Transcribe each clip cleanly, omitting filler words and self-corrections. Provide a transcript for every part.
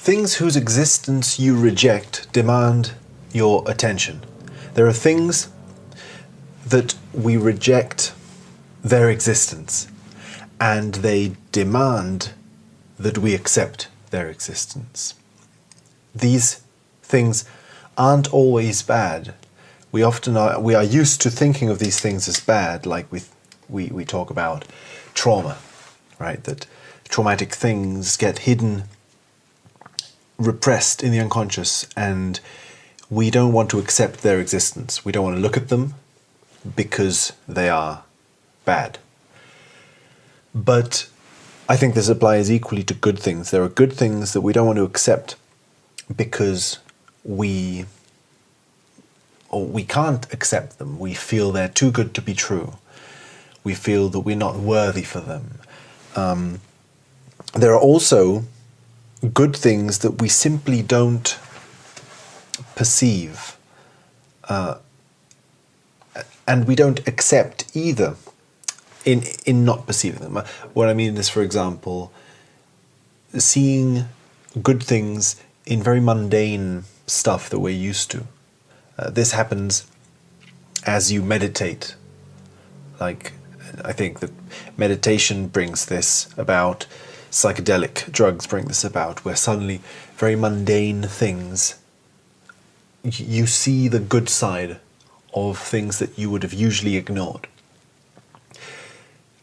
things whose existence you reject demand your attention. There are things that we reject their existence, and they demand that we accept their existence. These things aren't always bad. We are used to thinking of these things as bad, like we talk about trauma, right? That traumatic things get hidden, repressed in the unconscious, and we don't want to accept their existence. We don't want to look at them because they are bad. But I think this applies equally to good things. There are good things that we don't want to accept because we can't accept them. We feel they're too good to be true. We feel that we're not worthy for them. There are also good things that we simply don't perceive, and we don't accept either in not perceiving them. What I mean is, for example, seeing good things in very mundane stuff that we're used to. This happens as you meditate. Like, I think that meditation brings this about, psychedelic drugs bring this about, where suddenly very mundane things, you see the good side of things that you would have usually ignored.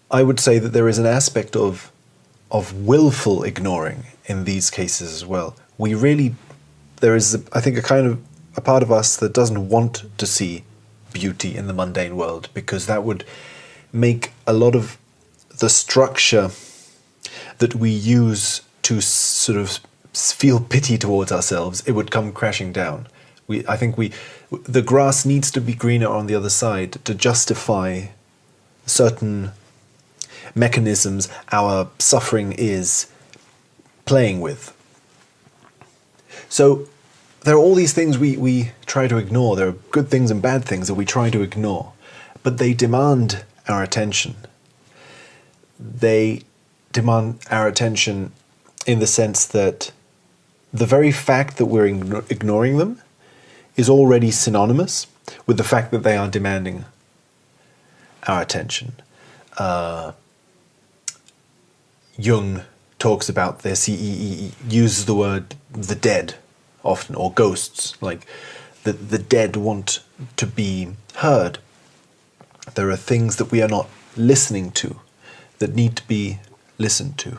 I would say that there is an aspect of willful ignoring in these cases as well. There is, I think, a part of us that doesn't want to see beauty in the mundane world, because that would make a lot of the structure that we use to sort of feel pity towards ourselves, it would come crashing down. The grass needs to be greener on the other side to justify certain mechanisms our suffering is playing with. So there are all these things we try to ignore. There are good things and bad things that we try to ignore, but they demand our attention. They demand our attention in the sense that the very fact that we're ignoring them is already synonymous with the fact that they are demanding our attention. Jung talks about this. He uses the word the dead often, or ghosts, like the dead want to be heard. There are things that we are not listening to that need to be listened to.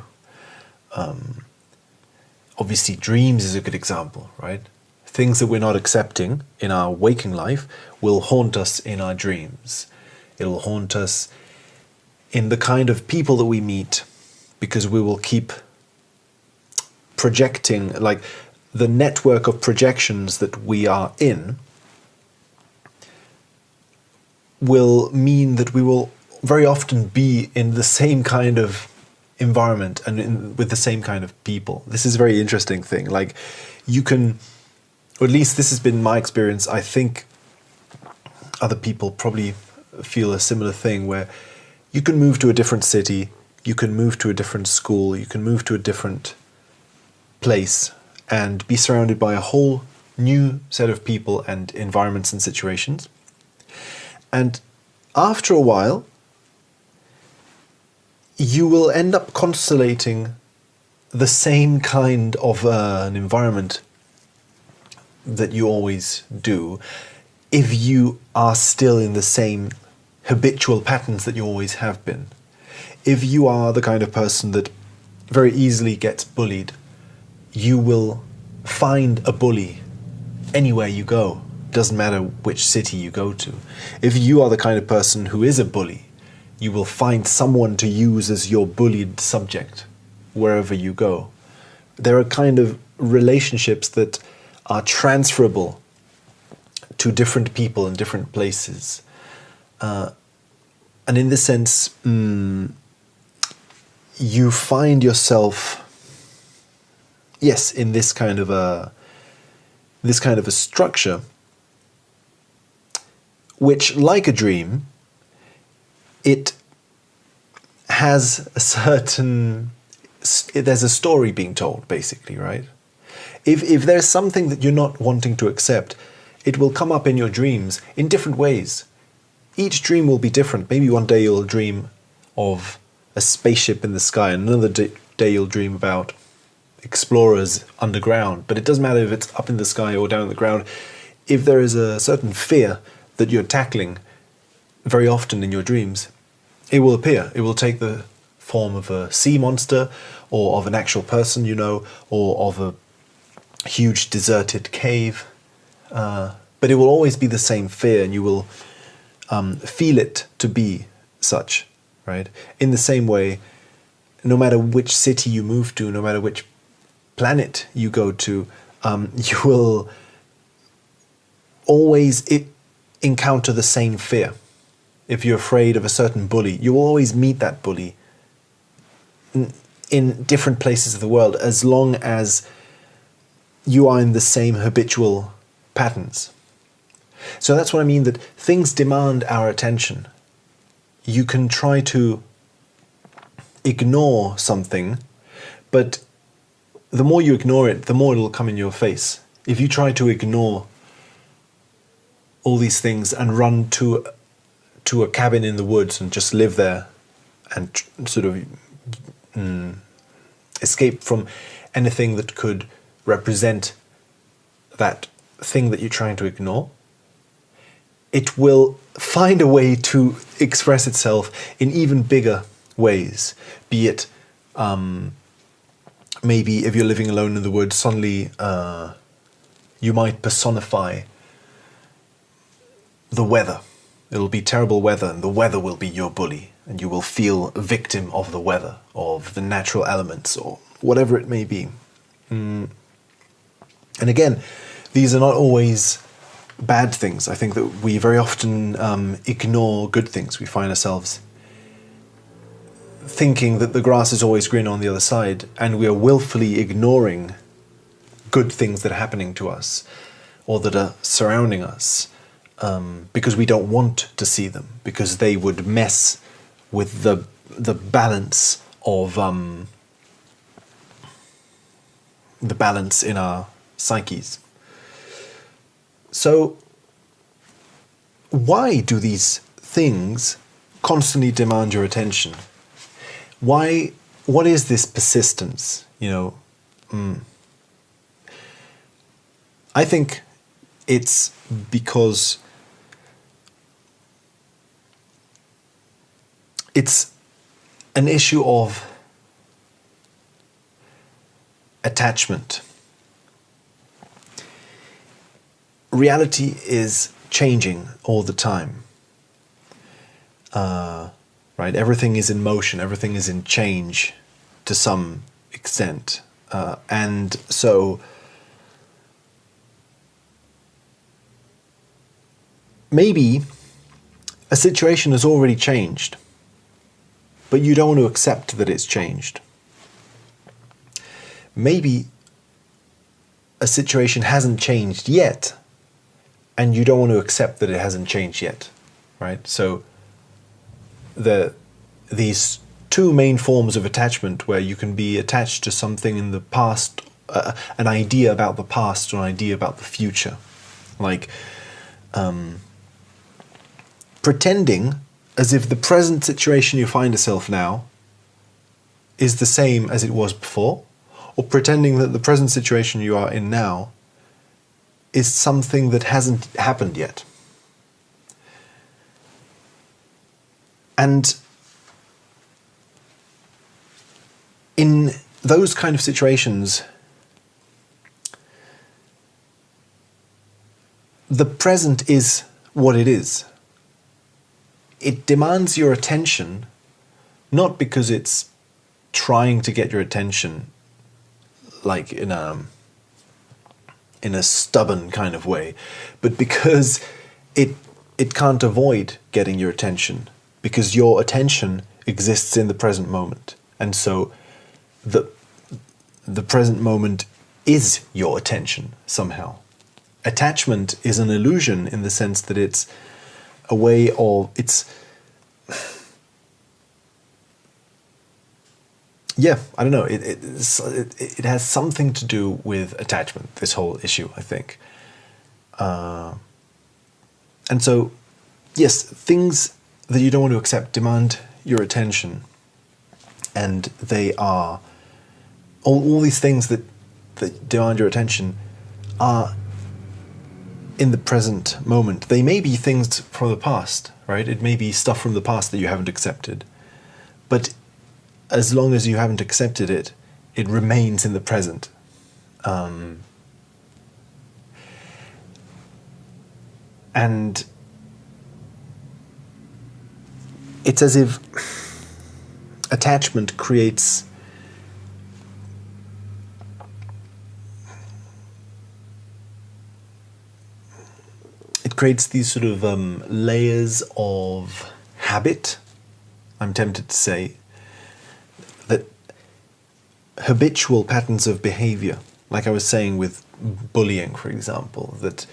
Obviously, dreams is a good example, right? Things that we're not accepting in our waking life will haunt us in our dreams. It will haunt us in the kind of people that we meet, because we will keep projecting, like the network of projections that we are in will mean that we will very often be in the same kind of environment and with the same kind of people. This is a very interesting thing. Like, you can, or at least this has been my experience, I think other people probably feel a similar thing, where you can move to a different city, you can move to a different school, you can move to a different place and be surrounded by a whole new set of people and environments and situations. And after a while, you will end up constellating the same kind of an environment that you always do, if you are still in the same habitual patterns that you always have been. If you are the kind of person that very easily gets bullied, you will find a bully anywhere you go. Doesn't matter which city you go to. If you are the kind of person who is a bully, you will find someone to use as your bullied subject wherever you go. There are kind of relationships that are transferable to different people in different places. And in this sense, you find yourself, yes, in this kind of a structure, which, like a dream, it has a certain, there's a story being told, basically, right? If there's something that you're not wanting to accept, it will come up in your dreams in different ways. Each dream will be different. Maybe one day you'll dream of a spaceship in the sky, and another day you'll dream about explorers underground. But it doesn't matter if it's up in the sky or down on the ground. If there is a certain fear that you're tackling very often in your dreams, it will appear. It will take the form of a sea monster, or of an actual person you know, or of a huge deserted cave. But it will always be the same fear, and you will feel it to be such, right? In the same way, no matter which city you move to, no matter which planet you go to, you will always encounter the same fear. If you're afraid of a certain bully, you will always meet that bully in different places of the world, as long as you are in the same habitual patterns. So that's what I mean, that things demand our attention. You can try to ignore something, but the more you ignore it, the more it'll come in your face. If you try to ignore all these things and run to a cabin in the woods and just live there and sort of escape from anything that could represent that thing that you're trying to ignore, it will find a way to express itself in even bigger ways. Be it maybe if you're living alone in the woods, suddenly you might personify the weather. It'll be terrible weather, and the weather will be your bully, and you will feel a victim of the weather, of the natural elements, or whatever it may be. And again, these are not always bad things. I think that we very often ignore good things. We find ourselves thinking that the grass is always green on the other side, and we are willfully ignoring good things that are happening to us or that are surrounding us, because we don't want to see them, because they would mess with the balance of the balance in our psyches. So why do these things constantly demand your attention? Why? What is this persistence? I think it's because it's an issue of attachment. Reality is changing all the time. Right? Everything is in motion, everything is in change to some extent. And so maybe a situation has already changed, but you don't want to accept that it's changed. Maybe a situation hasn't changed yet, and you don't want to accept that it hasn't changed yet, right? So these two main forms of attachment, where you can be attached to something in the past, an idea about the past or an idea about the future, like pretending as if the present situation you find yourself now is the same as it was before, or pretending that the present situation you are in now is something that hasn't happened yet. And in those kind of situations, the present is what it is. It demands your attention, not because it's trying to get your attention like in a stubborn kind of way, but because it can't avoid getting your attention, because your attention exists in the present moment. And so the present moment is your attention somehow. Attachment is an illusion in the sense that it's a way of, yeah, I don't know. It has something to do with attachment. This whole issue, I think. And so, yes, things that you don't want to accept demand your attention, and they are all these things that demand your attention are in the present moment. They may be things from the past, right? It may be stuff from the past that you haven't accepted, but as long as you haven't accepted it, it remains in the present. And it's as if attachment creates these sort of layers of habit, I'm tempted to say, that habitual patterns of behavior, like I was saying with bullying, for example, that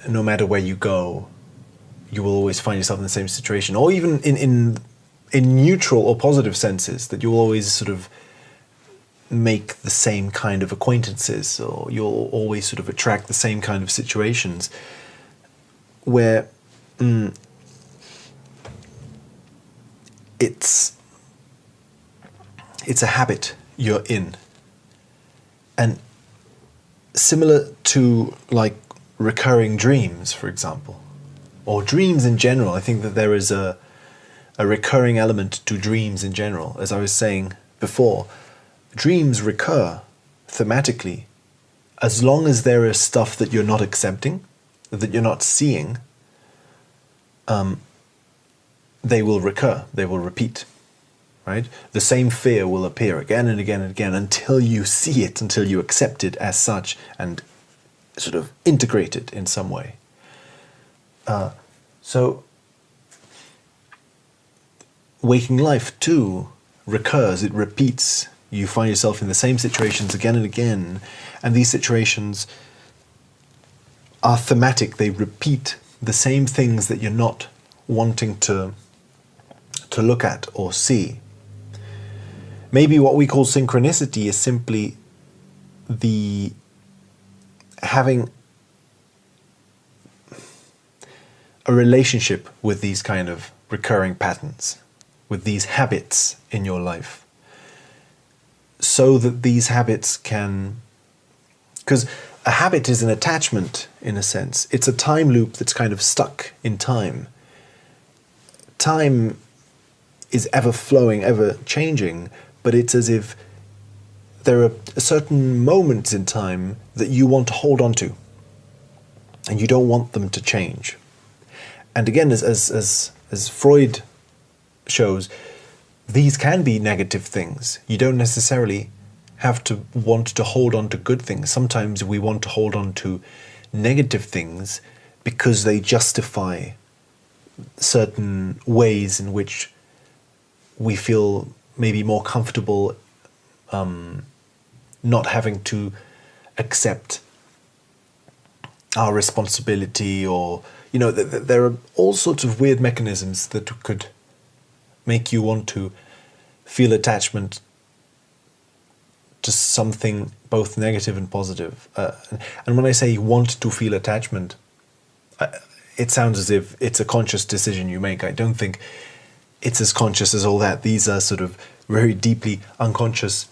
no matter where you go, you will always find yourself in the same situation, or even in neutral or positive senses, that you'll always sort of make the same kind of acquaintances, or you'll always sort of attract the same kind of situations where it's a habit you're in. And similar to like recurring dreams, for example, or dreams in general, I think that there is a recurring element to dreams in general. As I was saying before, dreams recur thematically as long as there is stuff that you're not accepting, that you're not seeing. They will recur, they will repeat, right? The same fear will appear again and again and again until you see it, until you accept it as such and sort of integrate it in some way. So waking life too recurs, it repeats. You find yourself in the same situations again and again, and these situations are thematic. They repeat the same things that you're not wanting to look at or see. Maybe what we call synchronicity is simply the having a relationship with these kind of recurring patterns, with these habits in your life, so that these habits can, because a habit is an attachment in a sense. It's a time loop that's kind of stuck in time. Time is ever flowing, ever changing, but it's as if there are certain moments in time that you want to hold on to, and you don't want them to change. And again, as Freud shows, these can be negative things. You don't necessarily have to want to hold on to good things. Sometimes we want to hold on to negative things because they justify certain ways in which we feel maybe more comfortable not having to accept our responsibility, or, you know, there are all sorts of weird mechanisms that could make you want to feel attachment to something both negative and positive. And when I say want to feel attachment, it sounds as if it's a conscious decision you make. I don't think it's as conscious as all that. These are sort of very deeply unconscious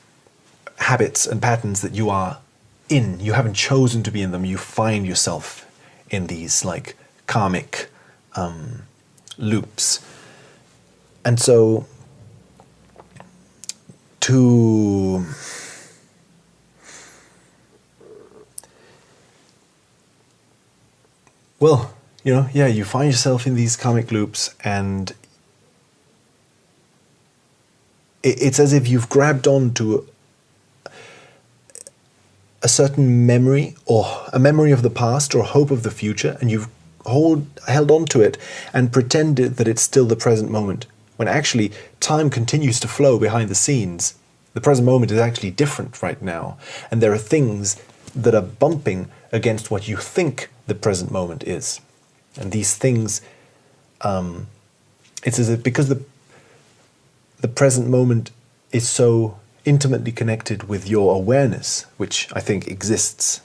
habits and patterns that you are in. You haven't chosen to be in them. You find yourself in these like karmic loops. And so to you find yourself in these karmic loops, and it's as if you've grabbed onto a certain memory, or a memory of the past, or a hope of the future, and you've held on to it and pretended that it's still the present moment, when actually time continues to flow behind the scenes. The present moment is actually different right now, and there are things that are bumping against what you think the present moment is. And these things, it's as if because the present moment is so intimately connected with your awareness, which I think exists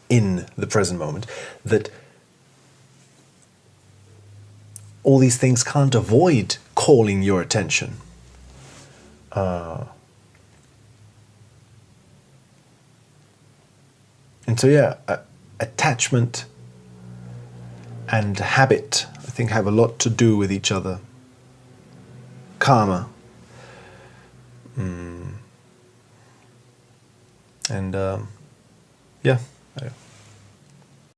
in the present moment, that all these things can't avoid calling your attention. And so, yeah, attachment and habit, I think, have a lot to do with each other. Karma. And yeah,